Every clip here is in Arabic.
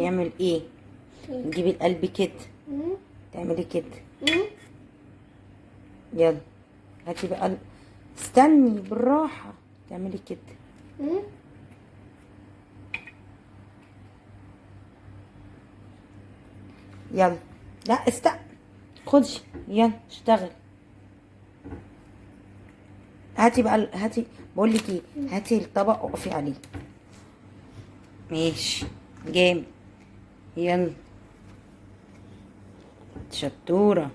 نعمل ايه؟ نجيب القلب كده، تعملي كده. يلا هاتي بقى، استني بالراحة، تعملي كده. يلا لا استنى، خدي يلا اشتغل. هاتي بقى، هاتي بقول لك ايه، هاتي الطبق اقفي عليه. ماشي جامد. يلا شطورة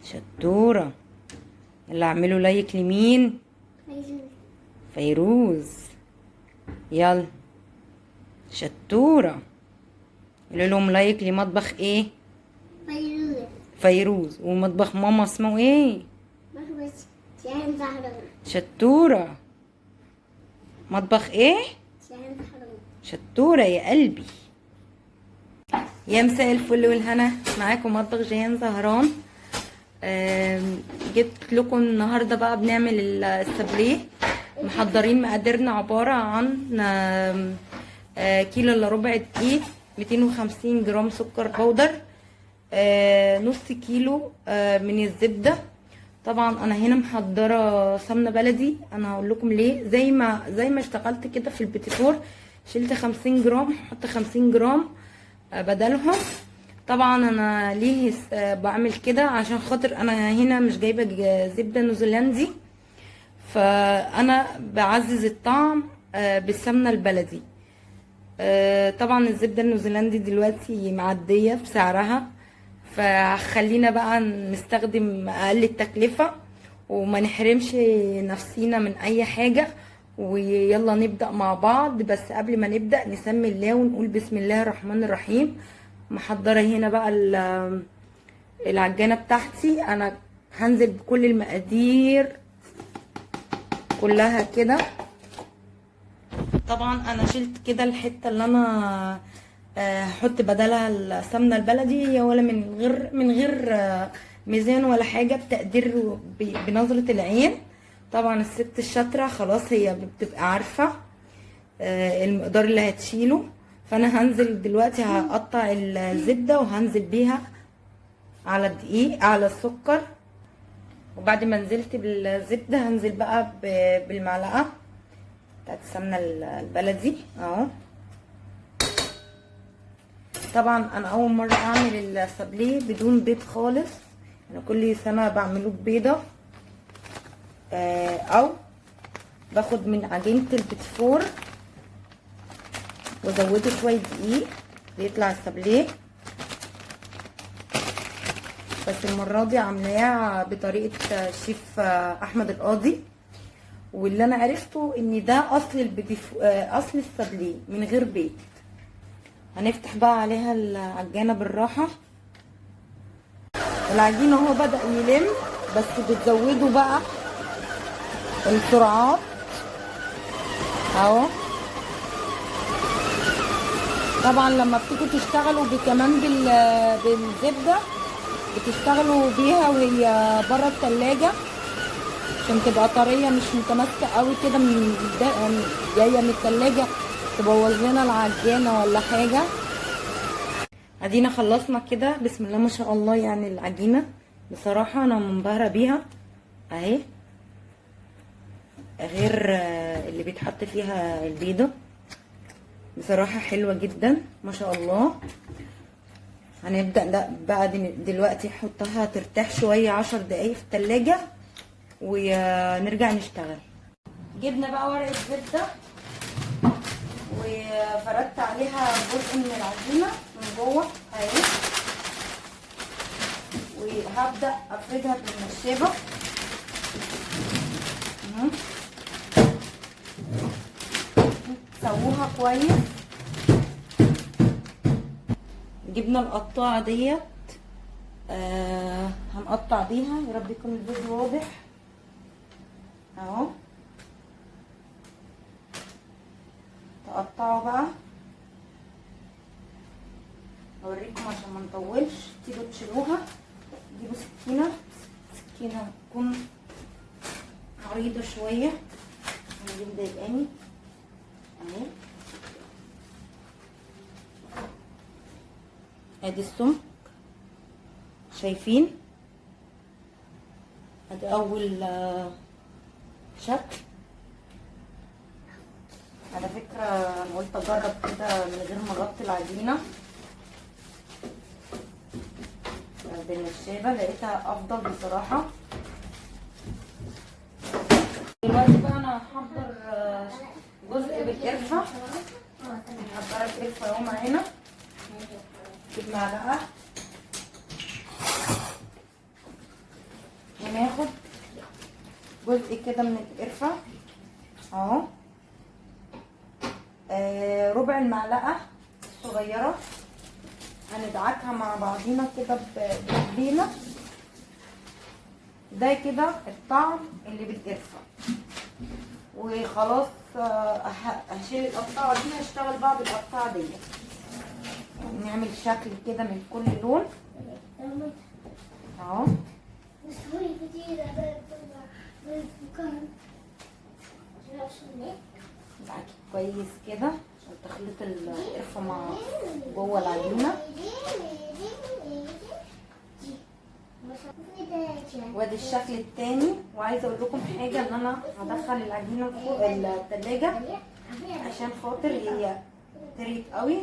شطورة. يلا اعملوا لايك لمين؟ فيروز. يلا شطورة. قولوا لهم لايك لمطبخ ايه؟ فيروز. فيروز. ومطبخ ماما اسمه ايه؟ مطبخ شاهين زهران. شطورة. مطبخ ايه؟ شاهين زهران. شطورة يا قلبي. يا مساء الفل والهنا، معاكم مطبخ جيهان زهران. جبت لكم النهارده بقى بنعمل السابليه. محضرين مقاديرنا عباره عن كيلو الا ربع دقيق، 250 جرام سكر بودر، نص كيلو من الزبده. طبعا انا هنا محضره سمنه بلدي. انا هقول لكم ليه. زي ما اشتغلت كده في البيتيفور، شلت 50 جرام، حط 50 جرام بدلهم. طبعا انا ليه بعمل كده؟ عشان خاطر انا هنا مش جايبه زبده نيوزيلندي، فانا بعزز الطعم بالسمنه البلدي. طبعا الزبده النيوزيلندي دلوقتي معديه بسعرها، فخلينا بقى نستخدم اقل التكلفه وما نحرمش نفسينا من اي حاجه. ويلا نبدأ مع بعض. بس قبل ما نبدأ نسمي الله ونقول بسم الله الرحمن الرحيم. محضرة هنا بقى العجانة بتاعتي. انا هنزل بكل المقادير كلها كده. طبعا انا شلت كده الحتة اللي انا هحط بدلها السمنة البلدي، هي ولا من غير ميزان ولا حاجة، بتقدير بنظرة العين. طبعا الست الشاطرة خلاص هي بتبقى عارفة المقدار اللي هتشيله. فانا هنزل دلوقتي هقطع الزبدة وهنزل بيها على الدقيق على السكر. وبعد ما نزلت بالزبدة هنزل بقى بالمعلقة بتاعت السمنة البلدي اهو. طبعا انا اول مرة اعمل السابليه بدون بيض خالص. انا كل سنة بعمله ببيضة، او باخد من عجينه البيتيفور وازوده شويه دقيق بيطلع السابليه. بس المره دي عاملاها بطريقه الشيف احمد القاضي، واللي انا عرفته ان ده اصل السابليه من غير بيض. هنفتح بقى عليها العجانه بالراحه. العجينه اهو بدأ يلم، بس بتزودوا بقى السرعات اهو. طبعا لما بتيجوا تشتغلوا كمان بالزبده بتشتغلوا بيها وهي بره التلاجة عشان تبقى طريه، مش متماسكه قوي كده من جايه من التلاجة تبوظ لنا العجانه ولا حاجه. ادينا خلصنا كده بسم الله ما شاء الله. يعني العجينه بصراحه انا منبهره بيها اهي، غير اللي بيتحط فيها البيضة. بصراحة حلوة جدا ما شاء الله. هنبدأ بقى دلوقتي نحطها ترتاح شوية 10 دقايق في التلاجة ونرجع نشتغل. جبنا بقى ورقة زبدة وفردت عليها جزء من العجينة من جوه اهي، وهبدأ افردها بالنشابة. سووها كويس. جبنا القطاعه ديت هنقطع بيها. يا رب يكون الفيديو واضح اهو. تقطعوا بقى، اوريكم عشان ما نطولش. تيجوا تشيلوها تجيبوا سكينه تكون عريضه شويه عشان دي مضايقاني اهي. ادي السمك شايفين، ادي اول شكل. على فكرة انا قلت اجرب كده من غير ما اغطي العجينة بالنشابة، لقيتها افضل بصراحة. دلوقتي بقى انا هحضر جزء بالقرفة. هحضر القرفة اهو معانا. نجيب معلقة وناخد جزء كده من القرفة اهو، ربع المعلقة الصغيرة. هندعكها مع بعضينا كده بايدينا. ده كده الطعم اللي بالقرفة. وخلاص هشيل القطعة دي، هشتغل بقى بالقطعة دي. نعمل شكل كده من كل لون اهو. ندعكي كويس كده عشان تخلط القرفة مع جوه العجينة. وادي الشكل التاني. وعايزه اقول لكم حاجه، ان انا هدخل العجينه فوق التلاجة عشان خاطر هي طريت قوي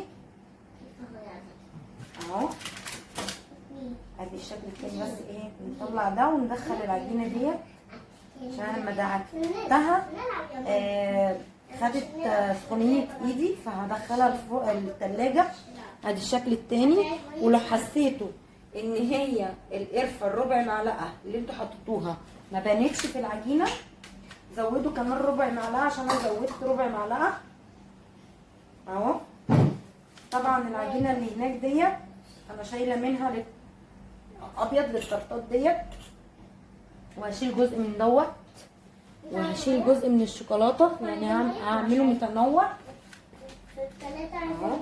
اهو. ادي الشكل التاني. بس ايه، نطلع ده وندخل العجينه ديت عشان لما دعكتها خدت سخونيه ايدي، فهدخلها فوق التلاجة. ادي الشكل التاني. ولو حسيتوا ان هي القرفه الربع معلقه اللي انتوا حطيتوها ما بانتش في العجينه، زودوا كمان ربع معلقه، عشان انا زودت ربع معلقه اهو. طبعا العجينه اللي هناك ديت انا شايله منها ابيض للطرطات ديت، وهشيل جزء من دوت، وهشيل جزء من الشوكولاته، يعني هعمله متنوع اهو.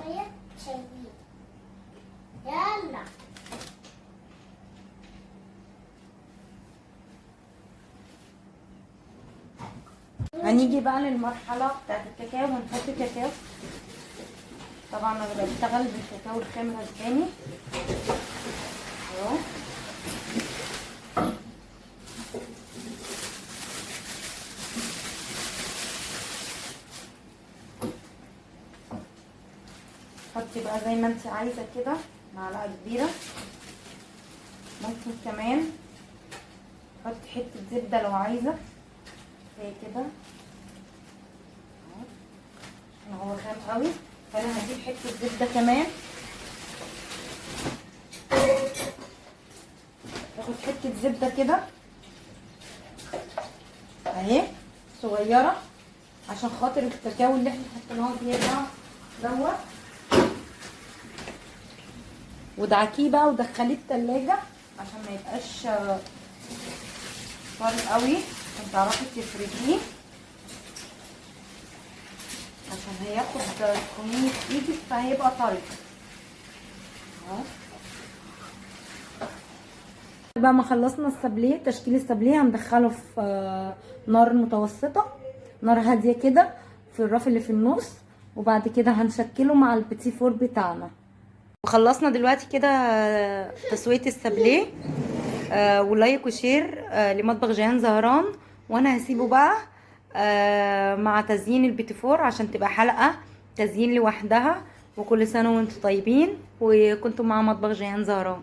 يلا هنيجي بقى للمرحله بتاعت الكاكاو. هنحط كاكاو. طبعا انا بشتغل بالكاكاو الخام الاسباني اهو. حطي بقى زي ما انت عايزه كده، معلقه كبيره. ممكن كمان حطي حته زبده لو عايزه زي كده اهو. هو خام قوي، فانا هجيب حته زبده كمان. اخد حته زبده كده اهي صغيره، عشان خاطر الكاكاو اللي احنا حطيناه زياده دوت. ودعكيه بقى ودخليه التلاجة عشان ما يبقاش طري قوي، عشان تعرفي تفرديه، عشان هياخد سخونية ايدك فهيبقى طري اهو. بعد ما خلصنا السابليه، تشكيل السابليه هندخله في نار متوسطه، نار هاديه كده في الرف اللي في النص، وبعد كده هنشكله مع البيتي فور بتاعنا. وخلصنا دلوقتي كده تسويه السابليه. ولايك وشير لمطبخ جيهان زهران. وانا هسيبه بقى مع تزيين البيتي فور عشان تبقى حلقه تزيين لوحدها. وكل سنه وانتم طيبين، وكنتم مع مطبخ جيهان زهران.